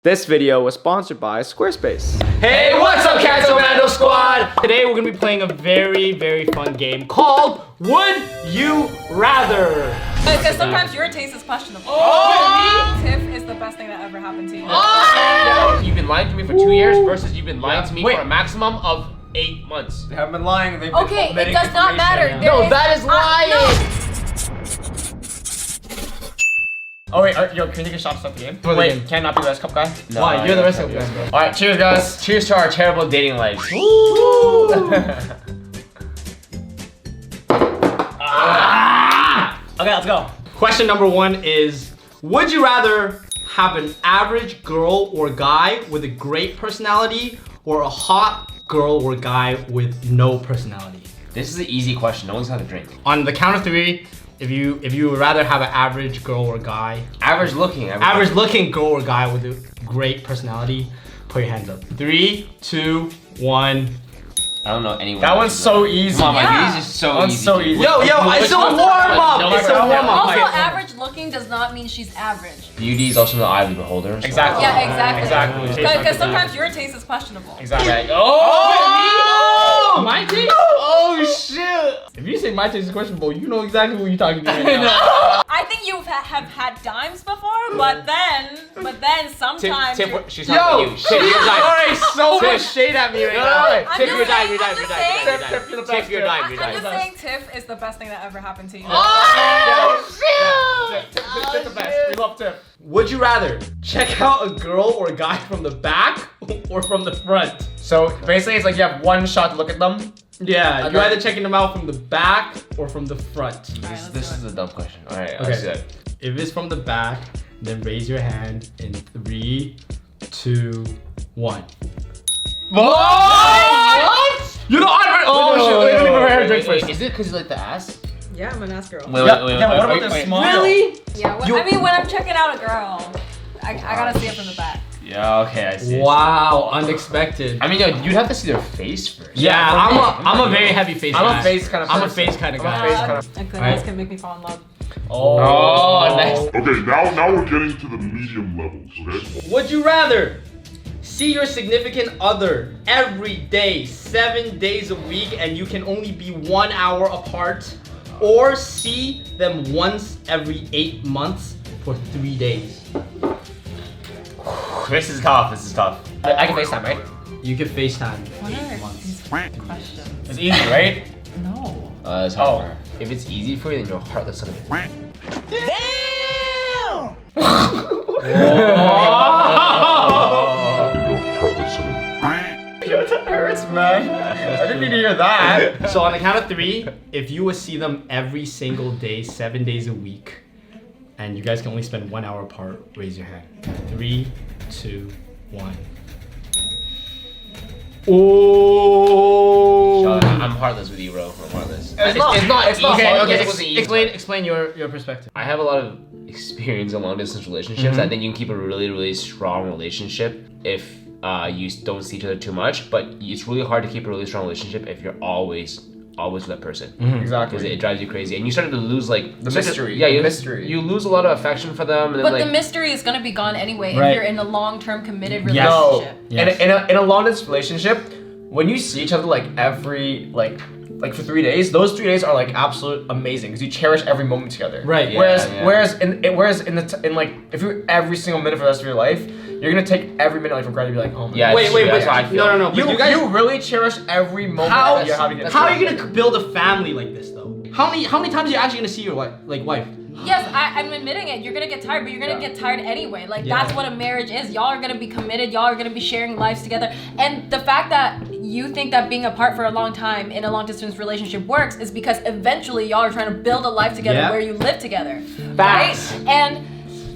This video was sponsored by Squarespace. Hey, what's up, Cantomando squad? Today we're gonna be playing a very, very fun game called Would You Rather? Because sometimes your taste is questionable. Oh! Tiff is the best thing that ever happened to you. Oh! You've been lying to me for 2 years versus you've been lying to me for a maximum of 8 months. They haven't been lying. They've Okay, been it does not matter. No, that is lying. Oh wait, yo, can you take a shot to start the game? Wait, cannot be the rest cup guy? No, Why? You're the rest cup guy, bro. Alright, cheers guys. Cheers to our terrible dating lives. Okay, let's go. Question number 1 is, would you rather have an average girl or guy with a great personality or a hot girl or guy with no personality? This is an easy question. No one's gonna drink. On the count of 3, if you would rather have an average girl or guy, Average looking. average looking girl or guy with a great personality, put your hands up. 3, 2, 1. I don't know anyone. That one's so easy. Come on, Yeah. Mike. These are so One's easy. so easy. Yo, it's a warm up. It's a warm up. Also, average looking does not mean she's average. Beauty is also the eye of the beholder. So. Exactly. Yeah, exactly. Exactly. Because sometimes your taste is questionable. Exactly. Oh! My taste? Oh shit! If you say my taste is questionable, you know exactly what you're talking about right now. I think you have had dimes before, but then sometimes. Tip, she's talking to you. Tip, you're dying. Alright, so much shade at me right now. I'm Tip, just you're dying. saying- You're dying. I'm You're just dying. saying- You're dying. Tip, you're dying. You're I'm dying. just saying Tiff is the best thing that ever happened to you. Tip the best. We love Tip. Would you rather check out a girl or a guy from the back or from the front? So basically, it's like you have one shot to look at them. Yeah, you're either checking them out from the back or from the front. This is a dumb question. All right, Okay. let's do that. If it's from the back, then raise your hand in 3, 2, 1. What? You know, oh shit! Wait, let me prepare a drink first. Is it because you like the ass? Yeah, I'm an ass girl. Wait, Yeah, what about the smile? Really? Yeah, I mean, when I'm checking out a girl, I gotta see it from the back. Yeah. Okay, I see. Wow, unexpected. I mean, yo, you'd have to see their face first. Yeah, I'm a very heavy face guy. I'm a face kind of I'm a person. face kind of I'm a guy. face kind of. A good ass can make me fall in love. Oh, nice. Okay, now we're getting to the medium levels, okay? Would you rather see your significant other every day, 7 days a week, and you can only be 1 hour apart, or see them once every 8 months for 3 days? This is tough. This is tough. I can FaceTime, right? You can FaceTime What 8 are months. these questions? It's easy, right? No. It's hard. If it's easy for you, then you're a heartless son of a. Yo, that hurts, man. I didn't need to hear that. So on the count of 3, if you would see them every single day, 7 days a week, and you guys can only spend 1 hour apart, raise your hand. 3, 2, 1. Oh. I'm heartless with you, bro. I'm heartless. It's not Okay, hard. okay. It wasn't easy. Explain your perspective. I have a lot of experience in long distance relationships. I think you can keep a really, really strong relationship if you don't see each other too much. But it's really hard to keep a really strong relationship if you're always with that person. Exactly. Because it drives you crazy, and you start to lose like The mystery. Yeah, The mystery. You lose a lot of affection for them, and then But like the mystery is gonna be gone anyway Right. if you're in a long-term committed Yes. No. relationship. Yes. In a long distance relationship, when you see each other like every like for 3 days, those 3 days are like absolute amazing because you cherish every moment together. Right. Yeah, Whereas yeah. whereas in like if you're every single minute for the rest of your life, you're gonna take every minute like for granted. Be like, oh my Yeah, God. it's true, that's how I feel. No. But You, you guys, really cherish every moment how that you're having. are you gonna build a family like this though? How many times are you actually gonna see your wife? Yes, I'm admitting it. You're gonna get tired, but you're gonna get tired anyway. Like Yeah. that's what a marriage is. Y'all are gonna be committed. Y'all are gonna be sharing lives together. And the fact that you think that being apart for a long time in a long distance relationship works is because eventually y'all are trying to build a life together Yeah. where you live together, Facts. right?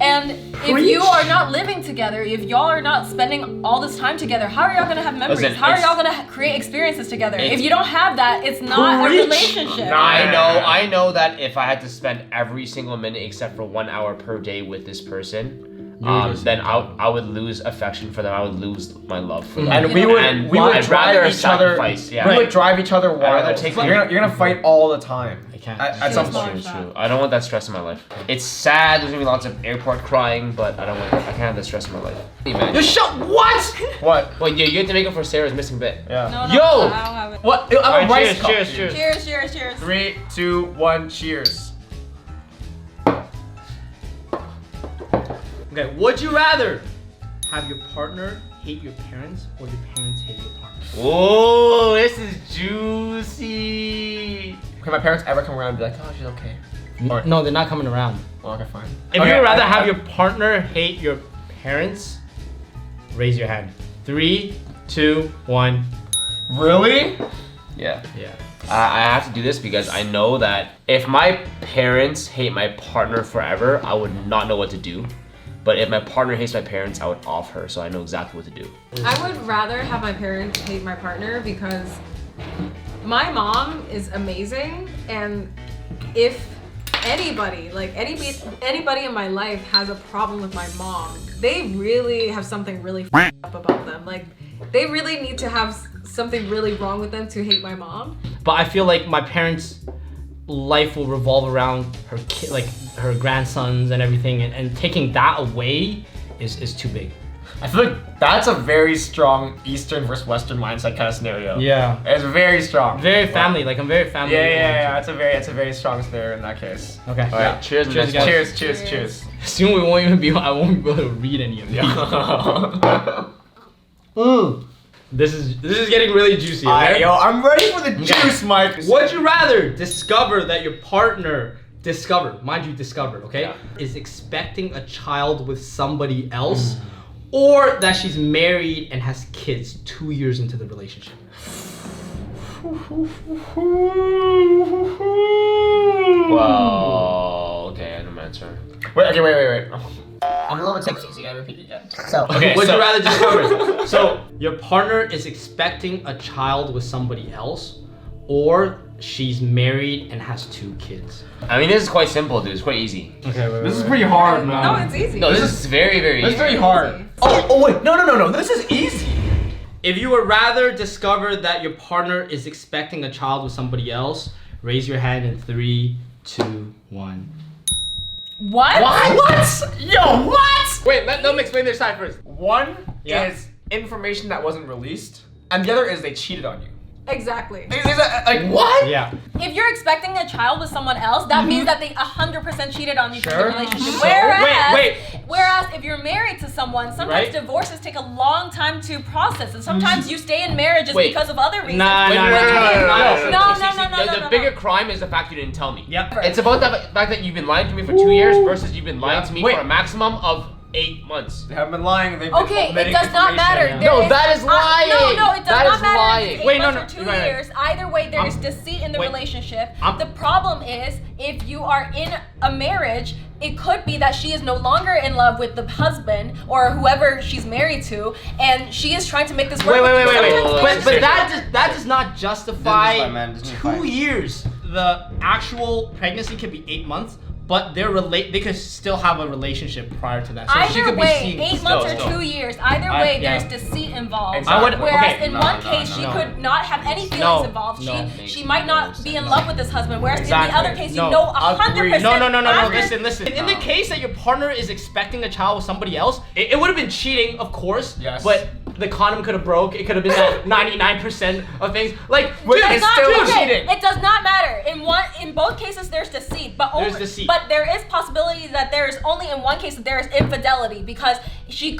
And if you are not living together, if y'all are not spending all this time together, how are y'all gonna have memories? Listen, how are it's- y'all gonna create experiences together? it's- If you don't have that, it's not a relationship. I know that if I had to spend every single minute except for 1 hour per day with this person, then I would lose affection for them. I would lose my love for them. And we would I'd drive rather each other. sacrifice. Yeah. We would drive each other wild. rather take- You're gonna fight all the time. I can't. At some Cheers, point. Mom. True. I don't want that stress in my life. It's sad. There's gonna be lots of airport crying, but I can't have that stress in my life. Hey, man. You shut what? What? Well, yeah, you have to make up for Sarah's missing bit. Yeah. No, Yo! I don't have it. What? I'm Alright, a rice cheers, cup. cheers, cheers. Cheers, cheers, cheers. 3, 2, 1, cheers. Okay, would you rather have your partner hate your parents or your parents hate your partner? Oh, this is juicy. Can my parents ever come around and be like, oh, she's okay? Or, No, they're not coming around. well, okay, fine. If Okay, you would rather I- have your partner hate your parents, raise your hand. 3, 2, 1. Really? Yeah. Yeah. I have to do this because I know that if my parents hate my partner forever, I would not know what to do. But if my partner hates my parents, I would off her, so I know exactly what to do. I would rather have my parents hate my partner because my mom is amazing, and if anybody, anybody in my life has a problem with my mom, they really have something really up about them. Like, they really need to have something really wrong with them to hate my mom. But I feel like my parents' life will revolve around her kid, like her grandsons and everything, and taking that away is too big. I feel like that's a very strong Eastern versus Western mindset kind of scenario. Yeah. It's very strong. Very family, like I'm very family. Yeah. It's a very strong scenario in that case. Okay. All right, cheers. Cheers, guys. Cheers. Soon I won't be able to read any of these. This is getting really juicy. Okay? Yo, I'm ready for the juice, Mike. Would you rather discover that your partner mind you, okay, Yeah. is expecting a child with somebody else, or that she's married and has kids 2 years into the relationship? Well, okay, I have an answer. Wait. I'm a little bit tipsy, so you gotta repeat it again. So, Okay, Would so- you rather discover it? So your partner is expecting a child with somebody else, or she's married and has 2 kids. I mean, this is quite simple, dude. It's quite easy. Okay, This is pretty hard, man. No, it's easy. No, this is very, very That's easy. very hard. Oh wait, no. This is easy. If you would rather discover that your partner is expecting a child with somebody else, raise your hand in 3, 2, 1. What? Yo, what? Wait, let them explain their side first. One Yeah. is information that wasn't released, and the other is they cheated on you. Exactly. Like what? Yeah. If you're expecting a child with someone else, that means that they 100% cheated on you from the Sure. relationship. So- Whereas, whereas if you're married to someone, sometimes Right. divorces take a long time to process, and sometimes you stay in marriages Wait. because of other reasons. Nah, Wait, nah, wait, nah, wait, nah, wait. nah, nah, No, no, The no. bigger crime is the fact you didn't tell me. Yep. It's about the fact that you've been lying to me for 2 years versus you've been lying Yeah. to me Wait. for a maximum of 8 months. They haven't been lying. They've been Okay, it omitting does not matter. information. There No, that is lying. No, it does That not is matter. lying. If it's 8 Wait, no, months no, or 2 right. years. Either way, there is deceit in the wait. relationship. I'm- The problem is, if you are in a marriage, it could be that she is no longer in love with the husband or whoever she's married to, and she is trying to make this work. Wait. with you. Sometimes wait. But relationships- that does not justify This is fine, man. This is 2 fine. years. The actual pregnancy could be 8 months, but they could still have a relationship prior to that. So she Either could be way, seeing 8 months or still. 2 years. Either way, yeah. there's deceit involved. Exactly. I would- Whereas okay. in No, one no, case, no, she no. could not have any feelings No, involved. no. She might not be in love with this husband. Whereas in Exactly. the other case, you No. know 100%. No. after- Listen. In the case that your partner is expecting a child with somebody else, it would have been cheating, of course. Yes. But the condom could have broke. It could have been that 99% of things. Like, Wait, dude, it's Not still okay, cheating. It does not matter. In both cases, there's deceit, but There's deceit. But there is possibility that there is only in one case that there is infidelity because she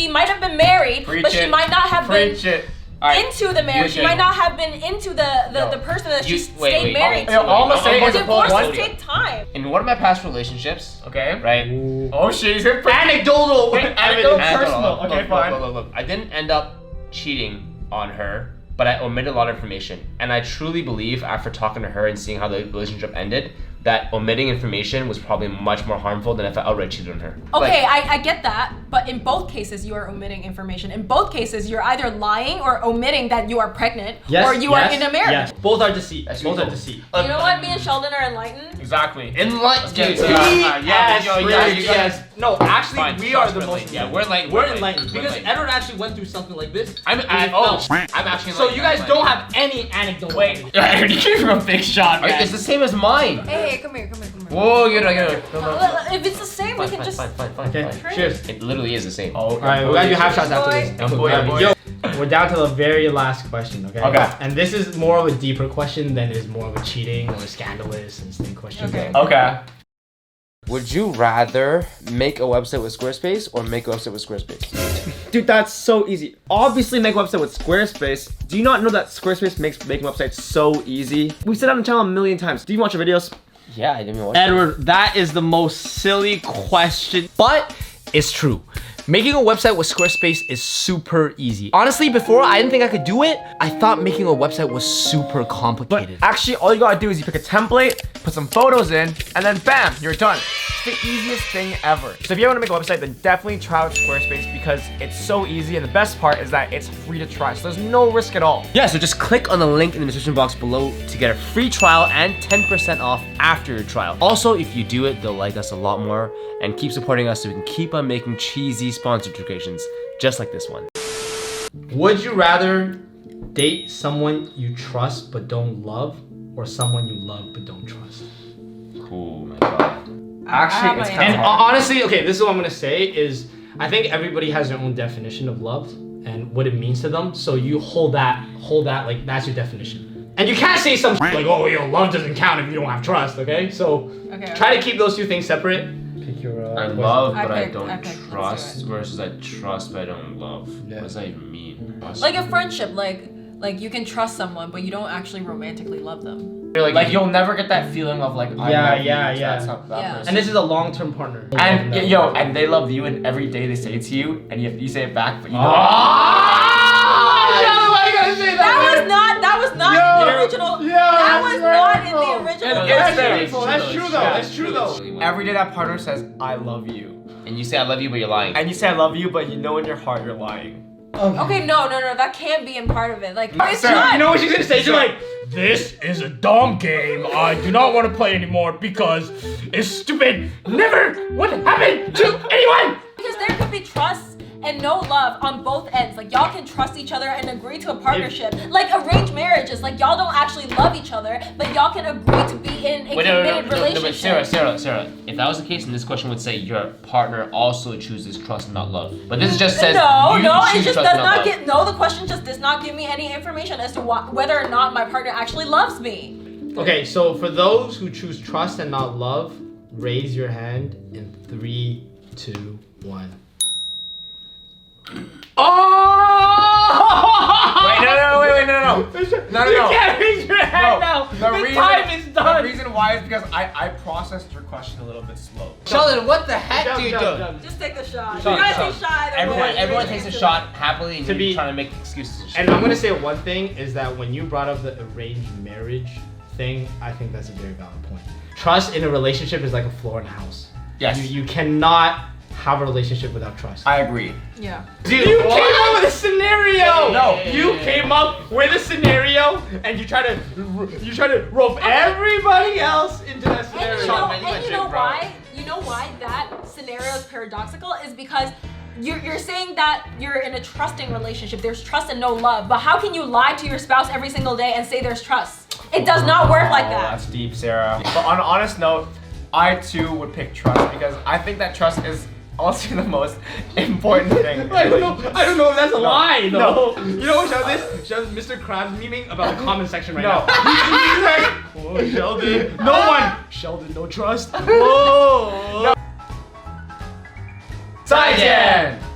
might have been married, Preach but she it. might not have been Preach it. Alright. into the marriage. She Okay. might not have been into the No. person that she You- stayed wait, married Yo, to. all I'm saying is Divorces one. take time. In one of my past relationships, Okay. right? Oh shit, he's here. anecdotal. Anecdotal evidence. personal. Okay, fine. Look. I didn't end up cheating on her, but I omitted a lot of information. And I truly believe, after talking to her and seeing how the relationship ended, that omitting information was probably much more harmful than if I outright cheated on her. Okay, Like, I get that, but in both cases you are omitting information. In both cases, you're either lying or omitting that you are pregnant or you are in a marriage. Yes. Both are deceit. That's Both are reasonable. deceit. You know what? Me and Sheldon are enlightened. Exactly. Enlightened. get Yes, to that. yes, Yo, yes, you yes. No, actually, Fine, we are trust the we're most. enlightened. Yeah, we're enlightened. We're enlightened We're because enlightened. Edward actually went through something like this. I'm actually. So you guys don't have any anecdote. Wait, you came from a big shot, man. It's the same as mine. Hey, come here. Whoa, get it. If it's the same, we can just. Fine. Okay, Drink. cheers. It literally is the same. Oh, Alright, we gotta do half shots after Boy. this. boy. Yo, we're down to the very last question, okay? Okay. And this is more of a deeper question than it is more of a cheating or scandalous and thing question. Okay. Okay. Would you rather make a website with Squarespace or make a website with Squarespace? Dude, that's so easy. Obviously make a website with Squarespace. Do you not know that Squarespace makes making websites so easy? We've said it on the channel a million times. Do you watch our videos? Yeah, I didn't watch Edward, that is the most silly question, but it's true. Making a website with Squarespace is super easy. Honestly, before I didn't think I could do it. I thought making a website was super complicated. Actually, all you gotta do is you pick a template, put some photos in, and then bam, you're done. It's the easiest thing ever. So if you ever wanna make a website, then definitely try out Squarespace because it's so easy, and the best part is that it's free to try, so there's no risk at all. Yeah, so just click on the link in the description box below to get a free trial and 10% off after your trial. Also, if you do it, they'll like us a lot more and keep supporting us so we can keep on making cheesy sponsored creations just like this one. Would you rather date someone you trust but don't love or someone you love but don't trust? Oh my god. Actually, it's And kind of hard. honestly, okay, this is what I'm gonna say is I think everybody has their own definition of love and what it means to them. So you hold that like that's your definition. And you can't say some like, oh, yo, love doesn't count if you don't have trust, okay? So Okay. try to keep those two things separate. Pick your I love but I picked- don't I picked. Let's do trust it. versus I trust but I don't love. What does that even mean? Like a friendship, like you can trust someone, but you don't actually romantically love them. Like you'll never get that feeling of like I love you to that Yeah. person. And this is a long-term partner. And and they love you, and every day they say it to you, and you say it back, but you don't. That was not in the original. That was not in the original. That's true though. Every day that partner says I love you, And you say I love you but you're lying. and you say I love you, but you know in your heart you're lying. Okay, no, that can't be in part of it. Like, it's Sarah, not. You know what she's gonna say? She's like, this is a dumb game. I do not want to play anymore because it's stupid. Never would happen to anyone. Because there could be trust and no love on both ends. Like, y'all can trust each other and agree to a partnership. Like, arranged marriages, like, y'all don't actually love each other, but y'all can agree to be in a committed But relationship. Sarah, if that was the case, then this question would say your partner also chooses trust and not love. But this just says No, you it choose just trust does and not love. get. No, the question just does not give me any information as to whether or not my partner actually loves me. Okay, so for those who choose trust and not love, raise your hand in 3, 2, 1. Oh! Wait, no. You can't raise your hand now. The The reason- time is done. The reason why is because I processed your question a little bit slow. Sheldon, what the heck do you do? Just take the shot. Shot, You guys shot. be shy. Everyone takes a shot happily and To you're be- trying to make excuses and shit. And I'm gonna say one thing is that when you brought up the arranged marriage thing, I think that's a very valid point. Trust in a relationship is like a floor in a house. Yes. You cannot have a relationship without trust. I agree. Yeah. Dude, you came up with a scenario. No. You came up with a scenario and you try to rope everybody else into that scenario. And you know why? You know why that scenario is paradoxical is because you're saying that you're in a trusting relationship. There's trust and no love. But how can you lie to your spouse every single day and say there's trust? It does not work like that. That's deep, Sarah. But on an honest note, I too would pick trust because I think that trust is also the most important thing. I don't know if that's a lie though. No. You know what Sheldon, Mr. Krabs memeing about the comment section right No. now. He's like, oh Sheldon, no one. Sheldon, no trust. Whoa. Zaijian!